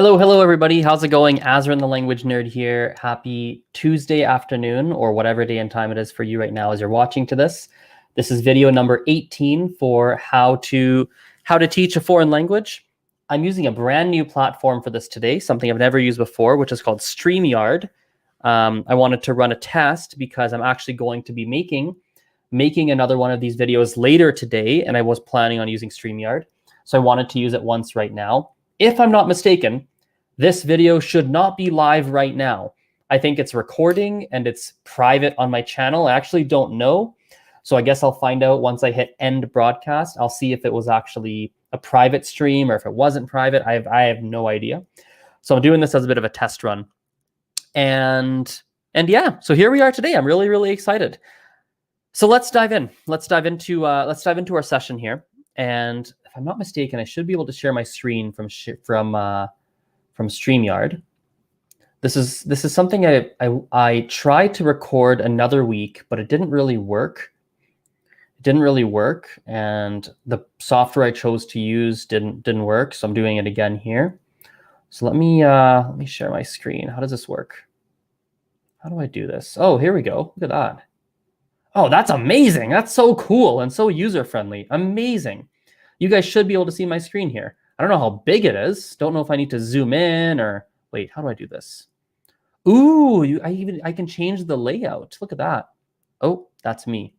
Hello, everybody. How's it going? Azren, the language nerd here. Happy Tuesday afternoon, or whatever day and time it is for you right now as you're watching to this. This is video number 18 for how to teach a foreign language. I'm using a brand new platform for this today, something I've never used before, which is called StreamYard. I wanted to run a test because I'm actually going to be making another one of these videos later today, and I was planning on using StreamYard. So I wanted to use it once right now. If I'm not mistaken, this video should not be live right now. I think it's recording and it's private on my channel. I actually don't know. So I guess I'll find out once I hit end broadcast. I'll see if it was actually a private stream or if it wasn't private. I have no idea. So I'm doing this as a bit of a test run. And yeah, so here we are today. I'm really excited. So let's dive in. Let's dive into our session here. And if I'm not mistaken, I should be able to share my screen from StreamYard. This is something I tried to record another week, but it didn't really work. And the software I chose to use didn't work. So I'm doing it again here. So let me share my screen. How does this work? How do I do this? Oh, here we go. Look at that. Oh, that's amazing. That's so cool and so user-friendly. Amazing. You guys should be able to see my screen here. I don't know how big it is. Don't know if I need to zoom in or wait, how do I do this? Ooh, I can change the layout. Look at that. Oh, that's me.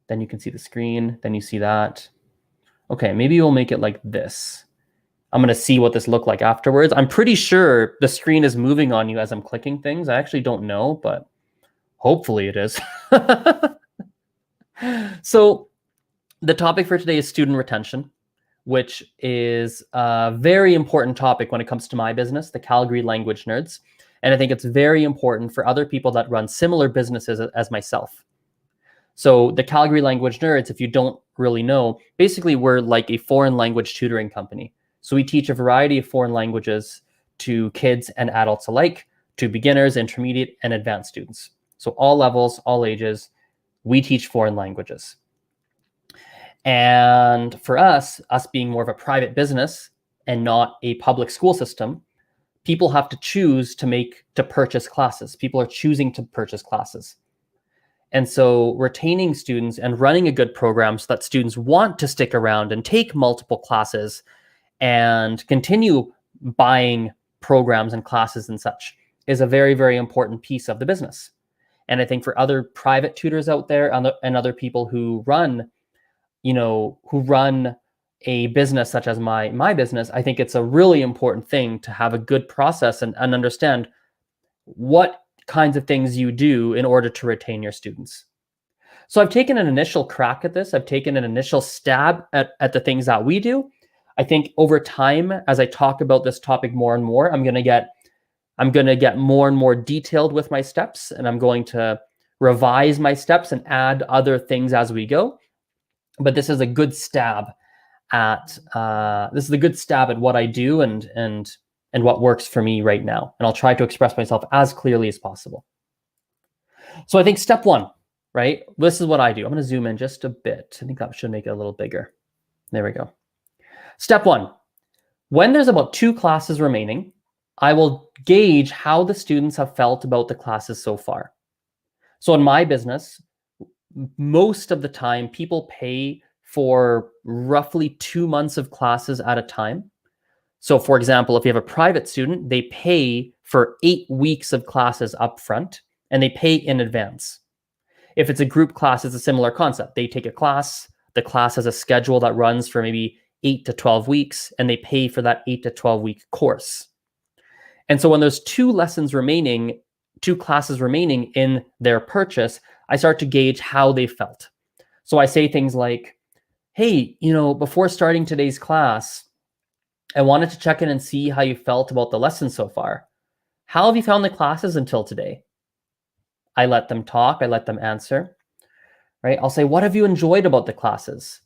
Then you can see the screen. Then you see that. Okay, maybe we'll make it like this. I'm going to see what this looked like afterwards. I'm pretty sure the screen is moving on you as I'm clicking things. I actually don't know, but hopefully it is. So the topic for today is student retention, which is a very important topic when it comes to my business, the Calgary Language Nerds. And I think it's very important for other people that run similar businesses as myself. So the Calgary Language Nerds, if you don't really know, basically we're like a foreign language tutoring company. So we teach a variety of foreign languages to kids and adults alike, to beginners, intermediate, and advanced students. So all levels, all ages, we teach foreign languages. And for us being more of a private business and not a public school system, people have to choose to purchase classes. People are choosing to purchase classes. And so retaining students and running a good program so that students want to stick around and take multiple classes and continue buying programs and classes and such is a very important piece of the business. And I think for other private tutors out there and other people who run a business such as my business, I think it's a really important thing to have a good process and understand what kinds of things you do in order to retain your students. So I've taken an initial crack at this. I've taken an initial stab at the things that we do. I think over time, as I talk about this topic more and more, I'm going to get more and more detailed with my steps, and I'm going to revise my steps and add other things as we go. But this is a good stab at what I do and what works for me right now. And I'll try to express myself as clearly as possible. So I think step one, right? This is what I do. I'm going to zoom in just a bit. I think that should make it a little bigger. There we go. Step one, when there's about 2 classes remaining, I will gauge how the students have felt about the classes so far. So in my business, most of the time, people pay for roughly 2 months of classes at a time. So for example, if you have a private student, they pay for 8 weeks of classes up front, and they pay in advance. If it's a group class, it's a similar concept. They take a class, the class has a schedule that runs for maybe 8 to 12 weeks, and they pay for that 8 to 12 week course. And so when there's 2 classes remaining in their purchase, I start to gauge how they felt. So I say things like, hey, before starting today's class, I wanted to check in and see how you felt about the lesson so far. How have you found the classes until today? I let them talk. I let them answer, right? I'll say, what have you enjoyed about the classes?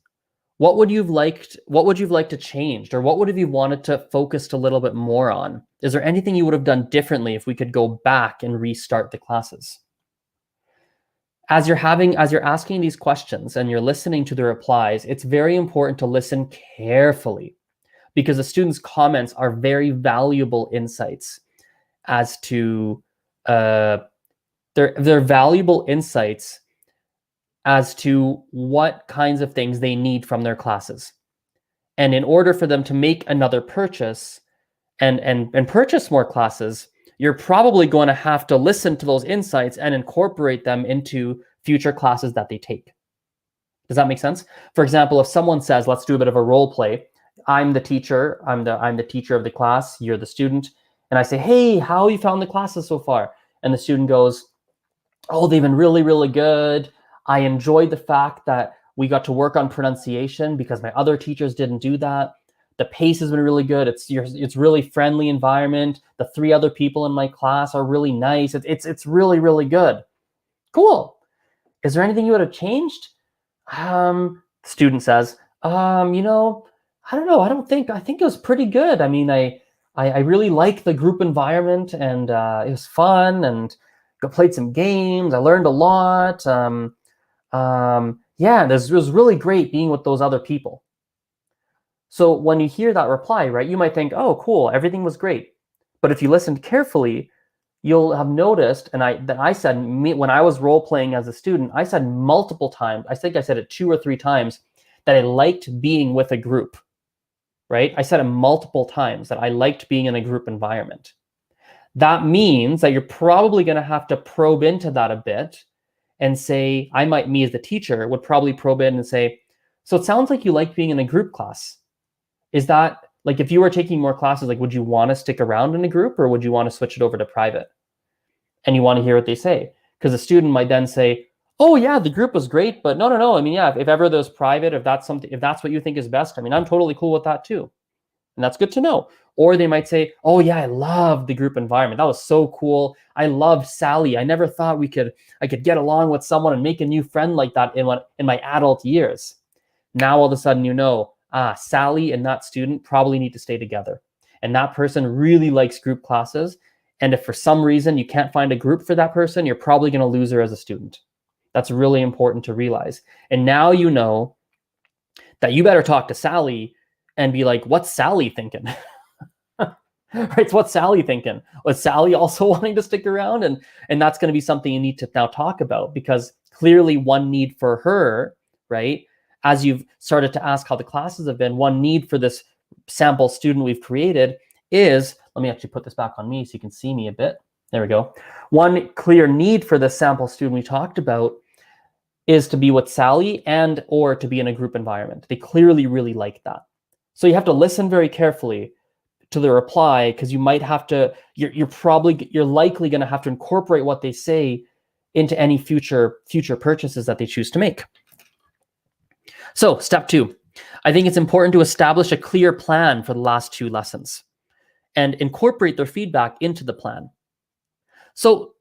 What would you have liked to change? Or what would have you wanted to focus a little bit more on? Is there anything you would have done differently if we could go back and restart the classes? As you're asking these questions and you're listening to the replies, it's very important to listen carefully, because the students' comments are very valuable insights as to they're valuable insights as to what kinds of things they need from their classes. And in order for them to make another purchase and purchase more classes, you're probably going to have to listen to those insights and incorporate them into future classes that they take. Does that make sense? For example, if someone says, let's do a bit of a role play. I'm the teacher. I'm the teacher of the class. You're the student. And I say, hey, how you found the classes so far? And the student goes, oh, they've been really, really good. I enjoyed the fact that we got to work on pronunciation because my other teachers didn't do that. The pace has been really good. It's really friendly environment. The 3 other people in my class are really nice. It's really, really good. Cool. Is there anything you would have changed? Student says, I don't know. I think it was pretty good. I mean, I really like the group environment, and it was fun, and played some games. I learned a lot. It was really great being with those other people. So when you hear that reply, right, you might think, oh, cool, everything was great. But if you listened carefully, you'll have noticed, and I said, when I was role playing as a student, I said multiple times, I think I said it 2 or 3 times, that I liked being with a group, right? I said it multiple times that I liked being in a group environment. That means that you're probably going to have to probe into that a bit and say, me as the teacher would probably probe in and say, so it sounds like you like being in a group class. Is that, like, if you were taking more classes, like, would you want to stick around in a group, or would you want to switch it over to private? And you want to hear what they say, because the student might then say, oh yeah, the group was great, but no. I mean, yeah, if ever there's private, if that's what you think is best, I mean, I'm totally cool with that too. And that's good to know. Or they might say, oh yeah, I love the group environment. That was so cool. I loved Sally. I never thought I could get along with someone and make a new friend like that in my adult years. Now all of a sudden, Sally and that student probably need to stay together. And that person really likes group classes. And if for some reason you can't find a group for that person, you're probably going to lose her as a student. That's really important to realize. And now you know that you better talk to Sally and be like, what's Sally thinking? Right? So what's Sally thinking? Was Sally also wanting to stick around? And that's going to be something you need to now talk about, because clearly one need for her, right? As you've started to ask how the classes have been, one need for this sample student we've created is, let me actually put this back on me so you can see me a bit. There we go. One clear need for the sample student we talked about is to be with Sally and or to be in a group environment. They clearly really like that. So you have to listen very carefully to the reply, because you might have to, you're likely going to have to incorporate what they say into any future purchases that they choose to make. So step 2, I think it's important to establish a clear plan for the last 2 lessons and incorporate their feedback into the plan. So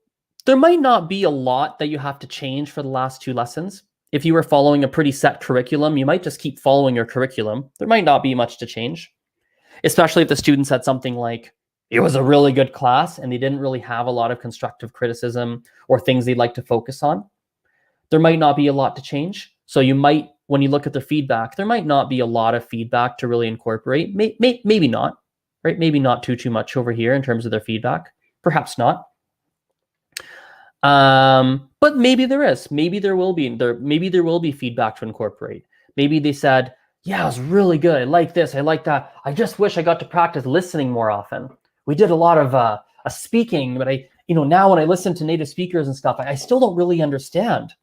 there might not be a lot that you have to change for the last 2 lessons. If you were following a pretty set curriculum, you might just keep following your curriculum. There might not be much to change, especially if the student said something like, it was a really good class and they didn't really have a lot of constructive criticism or things they'd like to focus on. There might not be a lot to change. So you might, when you look at their feedback, there might not be a lot of feedback to really incorporate. Maybe not, right? Maybe not too much over here in terms of their feedback. Perhaps not. But maybe there is. Maybe there will be feedback to incorporate. Maybe they said, yeah, it was really good. I like this. I like that. I just wish I got to practice listening more often. We did a lot of speaking, but now when I listen to native speakers and stuff, I still don't really understand.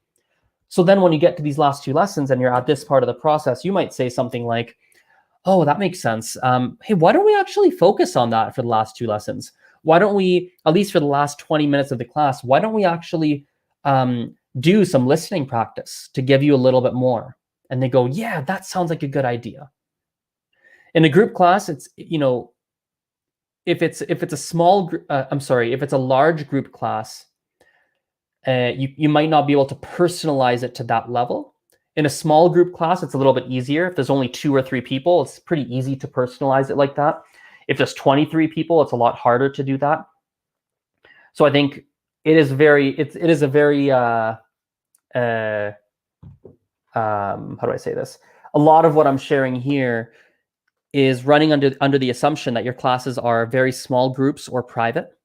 So then when you get to these last 2 lessons and you're at this part of the process, you might say something like, oh, that makes sense. Hey, why don't we actually focus on that for the last 2 lessons? Why don't we, at least for the last 20 minutes of the class, why don't we actually do some listening practice to give you a little bit more? And they go, yeah, that sounds like a good idea. In a group class, it's, if it's a small group, if it's a large group class, you might not be able to personalize it to that level. In a small group class, it's a little bit easier. If there's only 2 or 3 people, it's pretty easy to personalize it like that. If there's 23 people, it's a lot harder to do that. So I think it is a very, how do I say this? A lot of what I'm sharing here is running under the assumption that your classes are very small groups or private.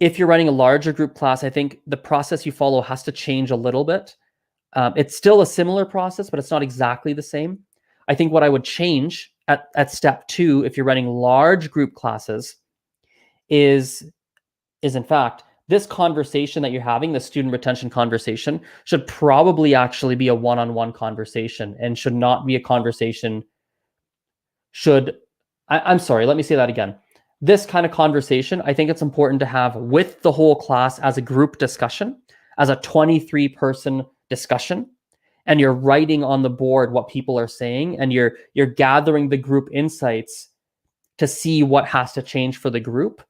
If you're running a larger group class, I think the process you follow has to change a little bit. It's still a similar process, but it's not exactly the same. I think what I would change at step 2, if you're running large group classes, is in fact, this conversation that you're having, the student retention conversation, should probably actually be a one-on-one conversation and should not be a conversation. I'm sorry, let me say that again. This kind of conversation, I think it's important to have with the whole class as a group discussion, as a 23-person discussion, and you're writing on the board what people are saying, and you're gathering the group insights to see what has to change for the group.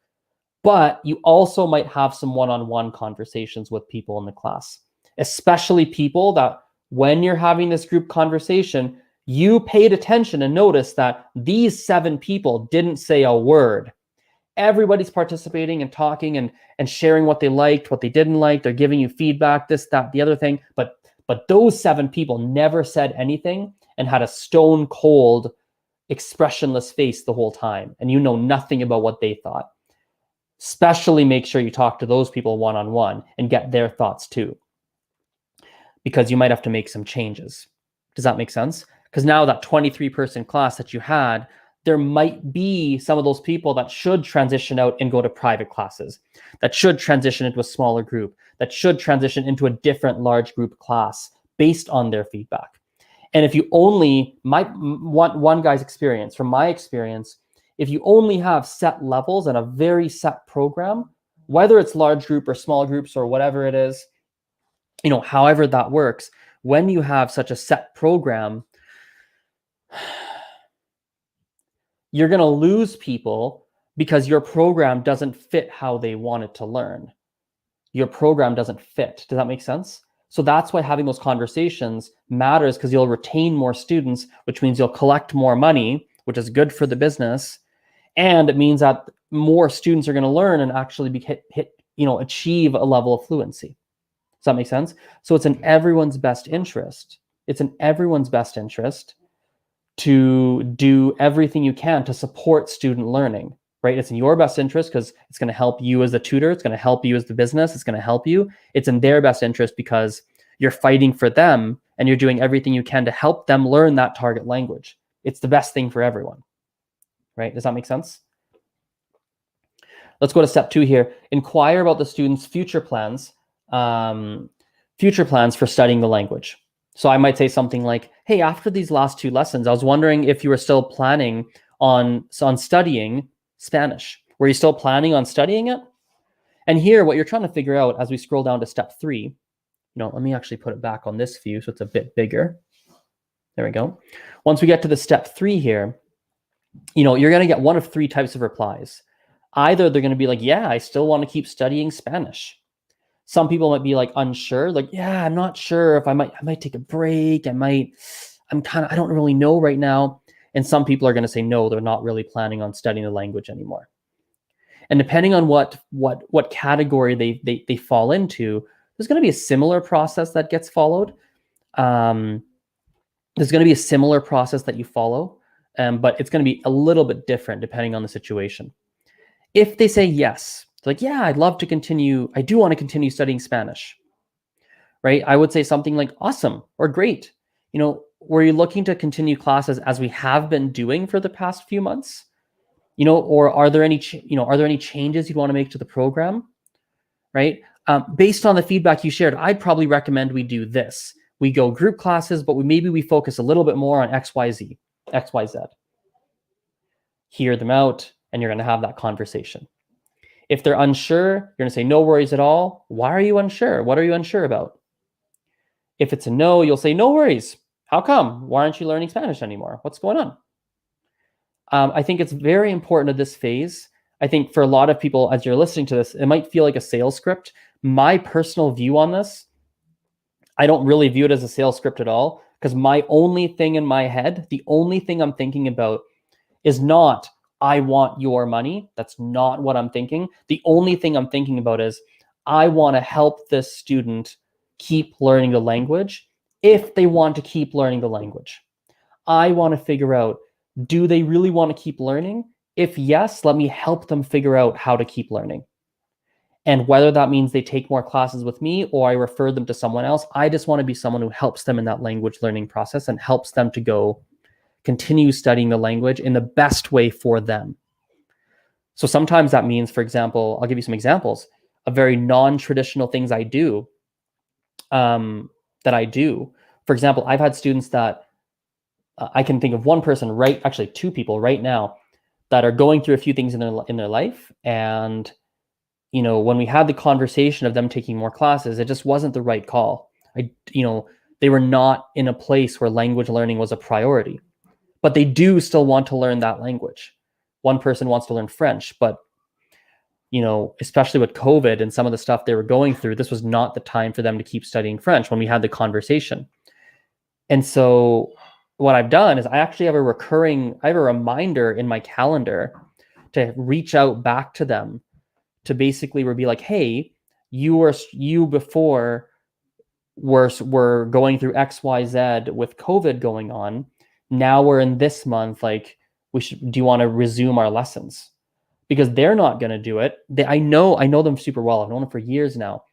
But you also might have some one-on-one conversations with people in the class, especially people that when you're having this group conversation, you paid attention and noticed that these 7 people didn't say a word. Everybody's participating and talking and sharing what they liked, what they didn't like. They're giving you feedback, this, that, the other thing. But those 7 people never said anything and had a stone cold, expressionless face the whole time. And you know nothing about what they thought. Especially make sure you talk to those people one-on-one and get their thoughts too, because you might have to make some changes. Does that make sense? Because now that 23-person class that you had, there might be some of those people that should transition out and go to private classes, that should transition into a smaller group, that should transition into a different large group class based on their feedback. And if you only, one guy's experience, from my experience, if you only have set levels and a very set program, whether it's large group or small groups or whatever it is, however that works, when you have such a set program, you're going to lose people because your program doesn't fit how they want it to learn. Your program doesn't fit. Does that make sense? So that's why having those conversations matters, because you'll retain more students, which means you'll collect more money, which is good for the business. And it means that more students are going to learn and actually achieve a level of fluency. Does that make sense? So it's in everyone's best interest. It's in everyone's best interest to do everything you can to support student learning, right? It's in your best interest because it's going to help you as a tutor. It's going to help you as the business. It's going to help you. It's in their best interest because you're fighting for them and you're doing everything you can to help them learn that target language. It's the best thing for everyone, right? Does that make sense? Let's go to step 2 here. Inquire about the student's future plans for studying the language. So I might say something like, hey, after these last 2 lessons, I was wondering if you were still planning on studying Spanish. Were you still planning on studying it? And here, what you're trying to figure out as we scroll down to step 3, let me actually put it back on this view so it's a bit bigger. There we go. Once we get to the step 3 here, you're going to get one of 3 types of replies. Either they're going to be like, yeah, I still want to keep studying Spanish. Some people might be like unsure, like, yeah, I'm not sure if I might take a break. I don't really know right now. And some people are going to say, no, they're not really planning on studying the language anymore. And depending on what category they fall into, there's going to be a similar process that gets followed. There's going to be a similar process that you follow, but it's going to be a little bit different depending on the situation. If they say yes, it's like, yeah, I'd love to continue. I do want to continue studying Spanish, right? I would say something like, awesome or great. Were you looking to continue classes as we have been doing for the past few months? Or are there any changes you'd want to make to the program, right? Based on the feedback you shared, I'd probably recommend we do this. We go group classes, but maybe we focus a little bit more on XYZ. Hear them out, and you're going to have that conversation. If they're unsure, you're going to say, no worries at all. Why are you unsure? What are you unsure about? If it's a no, you'll say, no worries. How come? Why aren't you learning Spanish anymore? What's going on? I think it's very important at this phase. I think for a lot of people, as you're listening to this, it might feel like a sales script. My personal view on this, I don't really view it as a sales script at all, because my only thing in my head, the only thing I'm thinking about is not, I want your money. That's not what I'm thinking. The only thing I'm thinking about is, I want to help this student keep learning the language if they want to keep learning the language. I want to figure out Do they really want to keep learning? If yes, let me help them figure out how to keep learning. And whether that means they take more classes with me or I refer them to someone else, I just want to be someone who helps them in that language learning process and helps them to go continue studying the language in the best way for them. So sometimes that means, for example, I'll give you some examples of very non-traditional things I do. That I do. For example, I've had students that I can think of one person, right? Actually, two people right now that are going through a few things in their life, and when we had the conversation of them taking more classes, it just wasn't the right call. They were not in a place where language learning was a priority, but they do still want to learn that language. One person wants to learn French, but especially with COVID and some of the stuff they were going through, this was not the time for them to keep studying French when we had the conversation. And so what I've done is I actually have a reminder in my calendar to reach out back to them to basically be like, hey, you before were going through XYZ with COVID going on. Now we're in this month, like do you want to resume our lessons? Because they're not going to do it. I know them super well. I've known them for years now.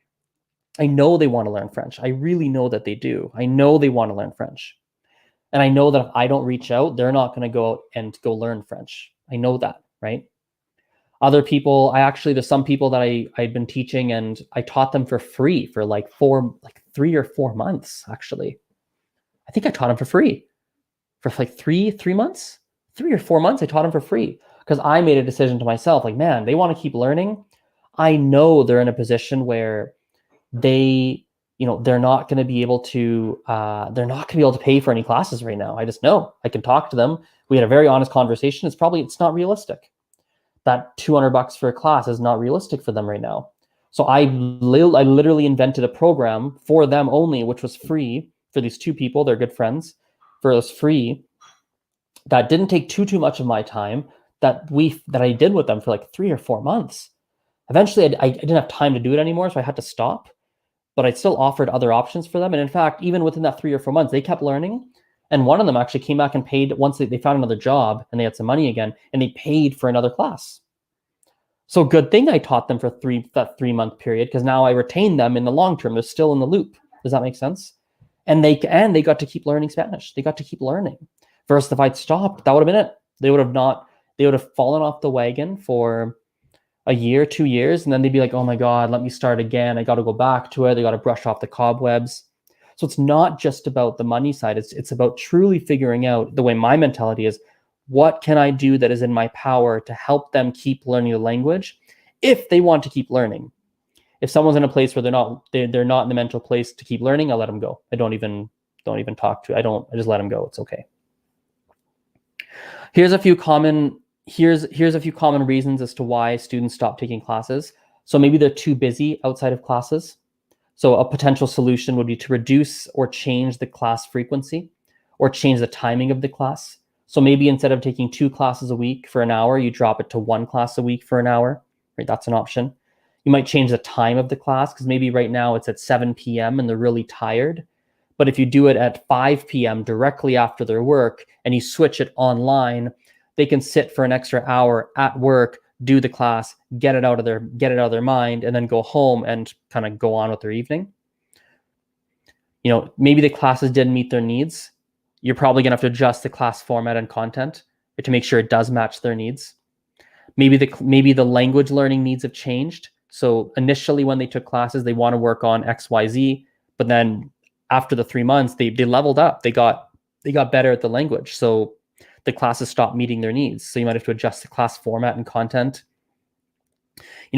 I know they want to learn French. I really know that they do. I know they want to learn French. And I know that if I don't reach out, they're not going to go out and go learn French. I know that, right? Other people, there's some people that I'd been teaching and I taught them for free for like 3 or 4 months, actually. I think I taught them for free for like 3 months, 3 or 4 months. I taught them for free because I made a decision to myself, like, man, they want to keep learning. I know they're in a position where they're not going to be able to pay for any classes right now. I just know. I can talk to them. We had a very honest conversation. It's not realistic. That $200 for a class is not realistic for them right now. So I literally invented a program for them only, which was free for these two people. They're good friends. For us free, that didn't take too much of my time. That I did with them for like 3 or 4 months. Eventually, I didn't have time to do it anymore, so I had to stop. But I still offered other options for them. And in fact, even within that 3 or 4 months, they kept learning. And one of them actually came back and paid once they found another job and they had some money again, and they paid for another class. So good thing I taught them for that 3-month period, because now I retain them in the long term. They're still in the loop. Does that make sense? And they got to keep learning Spanish. They got to keep learning. Versus if I'd stopped, that would have been it. They would have fallen off the wagon for a year, 2 years, and then they'd be like, oh my God, let me start again. I got to go back to it. They got to brush off the cobwebs. So it's not just about the money side. It's about truly figuring out, the way my mentality is, what can I do that is in my power to help them keep learning the language if they want to keep learning. If someone's in a place where they're not in the mental place to keep learning, I'll let them go. I don't even talk to. I just let them go. It's okay. Here's a few common reasons as to why students stop taking classes. So maybe they're too busy outside of classes. So a potential solution would be to reduce or change the class frequency or change the timing of the class. So maybe instead of taking 2 classes a week for an hour, you drop it to 1 class a week for an hour, right? That's an option. You might change the time of the class, because maybe right now it's at 7 p.m. and they're really tired. But if you do it at 5 p.m. directly after their work and you switch it online, they can sit for an extra hour at work, do the class, get it out of their mind, and then go home and kind of go on with their evening. Maybe the classes didn't meet their needs. You're probably going to have to adjust the class format and content to make sure it does match their needs. Maybe the language learning needs have changed. So initially when they took classes, they want to work on XYZ, but then after the 3 months, they leveled up. They got better at the language. So the classes stopped meeting their needs. So you might have to adjust the class format and content.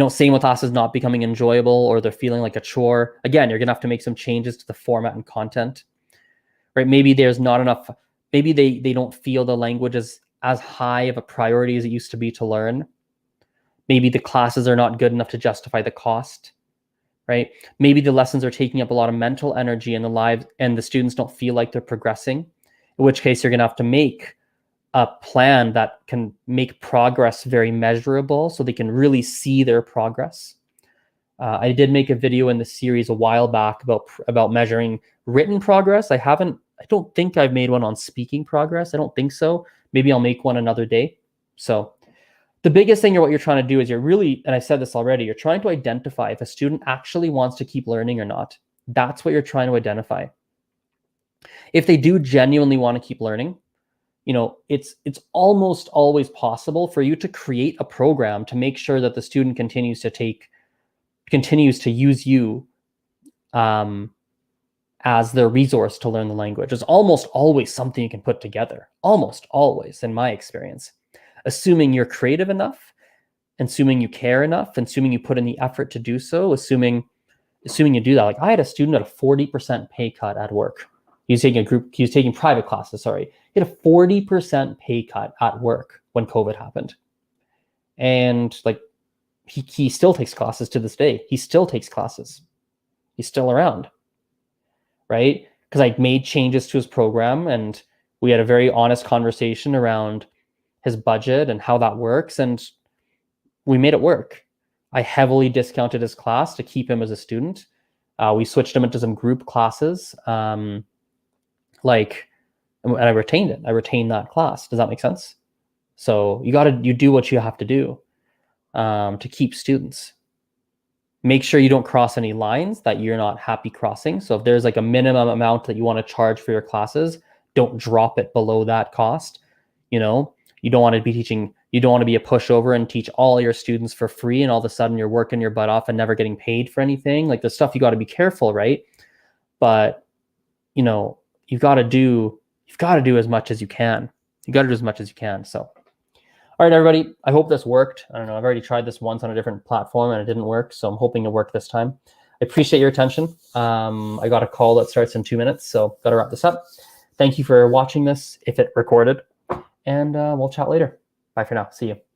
Same with classes not becoming enjoyable or they're feeling like a chore. Again, you're going to have to make some changes to the format and content, right? Maybe there's not enough, maybe they don't feel the language is as high of a priority as it used to be to learn. Maybe the classes are not good enough to justify the cost, right? Maybe the lessons are taking up a lot of mental energy in the lives and the students don't feel like they're progressing, in which case you're going to have to make a plan that can make progress very measurable so they can really see their progress. I did make a video in the series a while back about measuring written progress. I don't think I've made one on speaking progress. I don't think so. Maybe I'll make one another day. So the biggest thing what you're trying to do is you're really, and I said this already, you're trying to identify if a student actually wants to keep learning or not. That's what you're trying to identify. If they do genuinely want to keep learning, it's almost always possible for you to create a program to make sure that the student continues to use you as their resource to learn the language. There's almost always something you can put together, almost always, in my experience, assuming you're creative enough, assuming you care enough, assuming you put in the effort to do so, assuming you do that. Like I had a student at a 40% pay cut at work. He was taking private classes, sorry. He had a 40% pay cut at work when COVID happened. And like he still takes classes to this day. He still takes classes. He's still around, right? Because I made changes to his program and we had a very honest conversation around his budget and how that works. And we made it work. I heavily discounted his class to keep him as a student. We switched him into some group classes. And I retained it. I retained that class. Does that make sense? So you do what you have to do to keep students. Make sure you don't cross any lines that you're not happy crossing. So if there's like a minimum amount that you want to charge for your classes, don't drop it below that cost. You don't want to be teaching, you don't want to be a pushover and teach all your students for free and all of a sudden you're working your butt off and never getting paid for anything. Like the stuff you got to be careful, right? But you've got to do as much as you can. You got to do as much as you can. So all right, everybody, I hope this worked. I don't know, I've already tried this once on a different platform and it didn't work, so I'm hoping it worked this time. I appreciate your attention. I got a call that starts in 2 minutes, so got to wrap this up. Thank you for watching this, if it recorded, and we'll chat later. Bye for now. See you.